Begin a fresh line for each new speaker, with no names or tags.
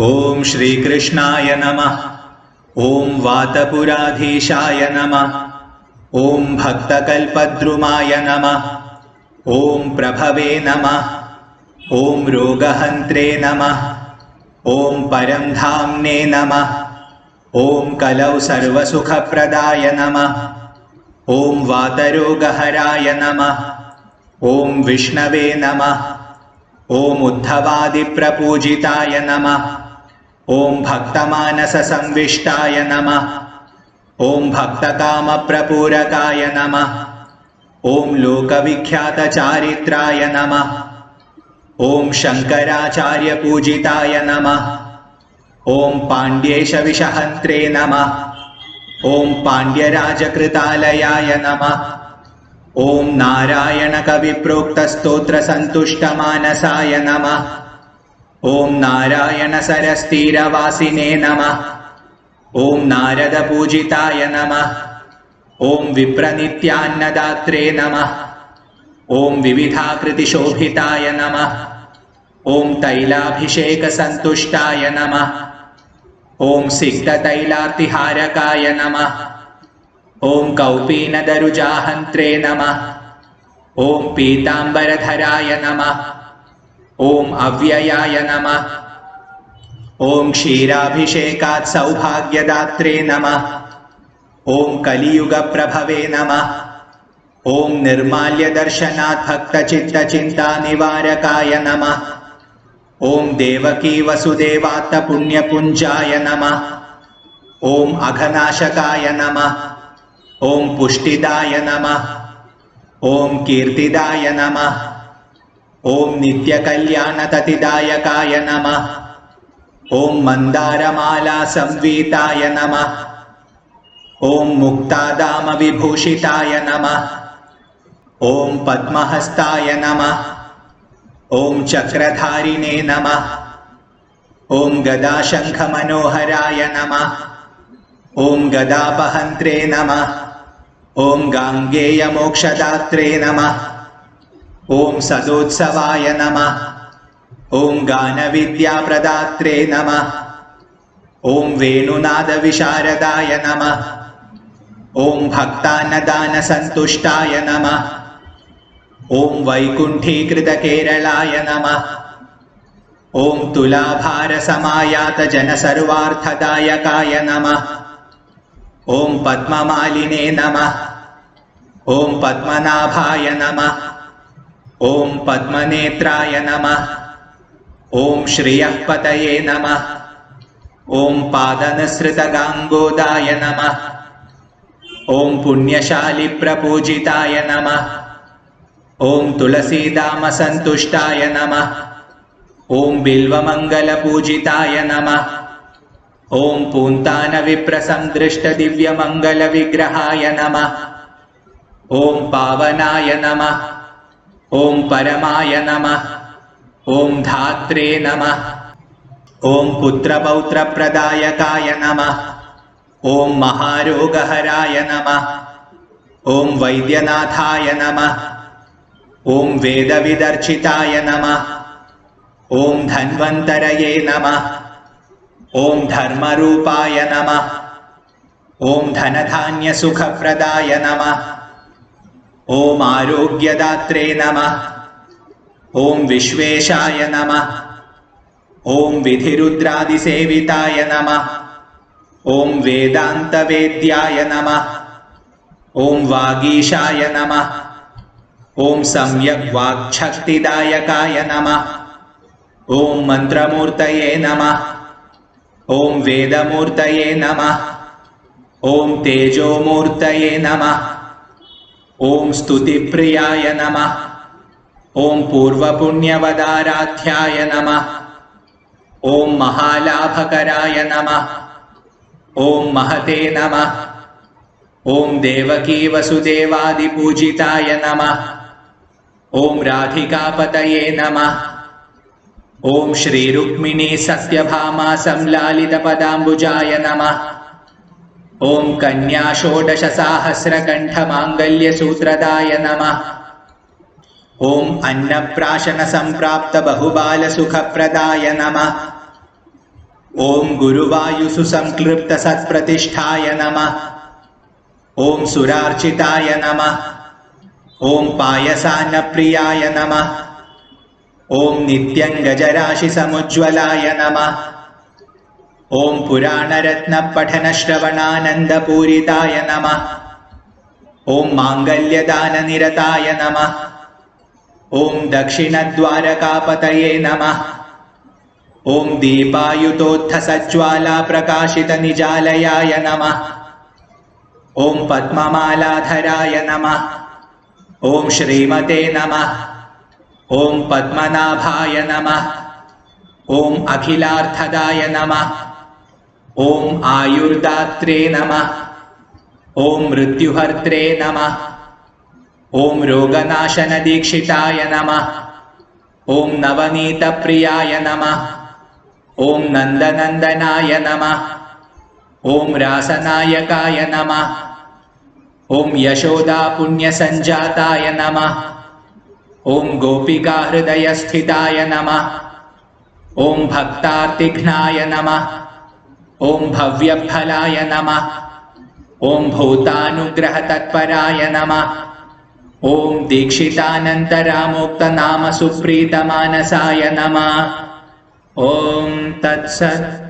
ओम श्रीकृष्णाय नमः। ओम वातपुराधीशाय नमः। ओम भक्तकल्पद्रुमाय नमः। ओम प्रभवे नमः। ओम रोगहन्त्रे नमः। ओम परमधाम्ने नमः। ओम कलौ सर्वसुखप्रदाय नमः। ओम वातरोगहराय नमः। ओम विष्णवे नमः। ओम उद्धवादिप्रपूजिताय नमः। ओम भक्तमानससंविष्टाय नमः। ओम भक्तकामप्रपूरकाय नमः। ओम लोकविख्यातचारित्राय नमः। ओम शंकराचार्यपूजिताय नमः। ओम पाण्ड्येशविषहन्त्रे नमः। ओम पाण्ड्यराजकृतालयाय नमः। ओम नारायणकविप्रोक्तस्तोत्रसन्तुष्टमानसाय नमः। ओम नारायणसरस्तीरवासिने नमः। ओम नारदपूजिताय नमः। ओम विप्रनित्यान्नदात्रे नमः। ओम विविधाकृतिशोभिताय नमः। ओम तैलाभिषेकसन्तुष्टाय नमः। ओम सिक्ततैलार्तिहारकाय नमः। ओम कौपीनदरुजाहन्त्रे नमः। ओम पीताम्बरधराय नमः। ओम अव्ययाय नमः। ओम क्षीराभिषेकात् सौभाग्यदात्रे नमः। ओम कलियुगप्रभवे नमः। ओम निर्माल्यदर्शनात् भक्तचित्तचिन्तानिवारकाय नमः। ओम देवकी वसुदेवात्तपुण्यपुञ्जाय नमः। ओम अघनाशकाय नमः। ओम पुष्टिदाय नमः। ओम कीर्तिदाय नमः। ओम नित्यकल्याणततिदायकाय नमः। ओम मन्दारमाला संवीताय नमः। ओम मुक्तादामविभूषिताय नमः। ओम पद्महस्ताय नमः। ओम चक्रधारिणे नमः। ओम गदाशङ्खमनोहराय नमः। ओम गदापहन्त्रे नमः। ओम गाङ्गेयमोक्षदात्रे नमः। ओम सदोत्सवाय नमः। ओम गानविद्याप्रदात्रे नमः। ओम वेणुनादविशारदाय नमः। ओम भक्तान्नदानसन्तुष्टाय नमः। ओम वैकुण्ठीकृतकेरलाय नमः। ओम तुलाभारसमायातजनसर्वार्थदायकाय नमः। ओम पद्ममालिने नमः। ओम पद्मनाभाय नमः। ओम पद्मनेत्राय नमः। ओम श्रियःपतये नमः। ओम पादनसृतगाङ्गोदाय नमः। ओम पुण्यशालिप्रपूजिताय नमः। ओम तुलसीदामसन्तुष्टाय नमः। ओम बिल्वमङ्गलपूजिताय नमः। ओम पून्तानविप्रसन्दृष्टदिव्यमङ्गलविग्रहाय नमः। ओम पावनाय नमः। ओम परमाय नमः। ओम धात्रे नमः। ओम पुत्रपौत्रप्रदायकाय नमः। ओम महारोगहराय नमः। ओम वैद्यनाथाय नमः। ओम वेदविदर्चिताय नमः। ओम धन्वन्तरये नमः। ओम धर्मरूपाय नमः। ओम धनधान्यसुखप्रदाय नमः। ओम आरोग्यदात्रे नमः। ओम विश्वेशाय नमः। ओम विधिरुद्रादिसेविताय नमः। ओम वेदान्तवेद्याय नमः। ओम वागीशाय नमः। ओम सम्यक् वाक्शक्तिदायकाय नमः। ओम मंत्रमूर्तये नमः। ओम वेदमूर्तये नमः। ओम तेजोमूर्तये नमः। ओम स्तुतिप्रियाय नमः। ओम पूर्वपुण्यवदाराध्याय नमः। ओम महालाभकराय नमः। ओम महते नमः। ओम देवकी वसुदेवादिपूजिताय नमः। ओम राधिकापतये नमः। ओम श्रीरुक्मिणी सत्यभामा संलालितपदाम्बुजाय नमः। ओम कन्या षोडशसाहस्रकण्ठमाङ्गल्यसूत्रदाय नमः। ओम अन्नप्राशन संप्राप्त बहुबालसुखप्रदाय नमः। ॐ गुरुवायुसुसंक्लृप्तसत्प्रतिष्ठाय नमः। ॐ सुरार्चिताय नमः। ॐ पायसान्नप्रियाय नमः। ॐ नित्यङ्गजराशिसमुज्ज्वलाय नमः। ॐ पुराणरत्नपठनश्रवणानन्दपूरिताय नमः। ॐ माङ्गल्यदाननिरताय नमः। ॐ दक्षिणद्वारकापतये नमः। ॐ दीपायुतोत्थसज्ज्वालाप्रकाशितनिजालयाय नमः। ॐ पद्ममालाधराय नमः। ॐ श्रीमते नमः। ॐ पद्मनाभाय नमः। ॐ अखिलार्थदाय नमः। ॐ आयुर्दात्रे नमः। ॐ मृत्युहर्त्रे नमः। ॐ रोगनाशनदीक्षिताय नमः। ॐ नवनीतप्रियाय नमः। ॐ नन्दनन्दनाय नमः। ॐ रासनायकाय नमः। ॐ यशोदापुण्यसञ्जाताय नमः। ॐ गोपिकाहृदयस्थिताय नमः। ॐ भक्तार्तिघ्नाय नमः। ॐ भव्यफलाय नमः। ॐ भूतानुग्रहतत्पराय नमः। ॐ दीक्षितानन्तरामुक्तनामसुप्रीतमानसाय नमः। ॐ तत्सत्।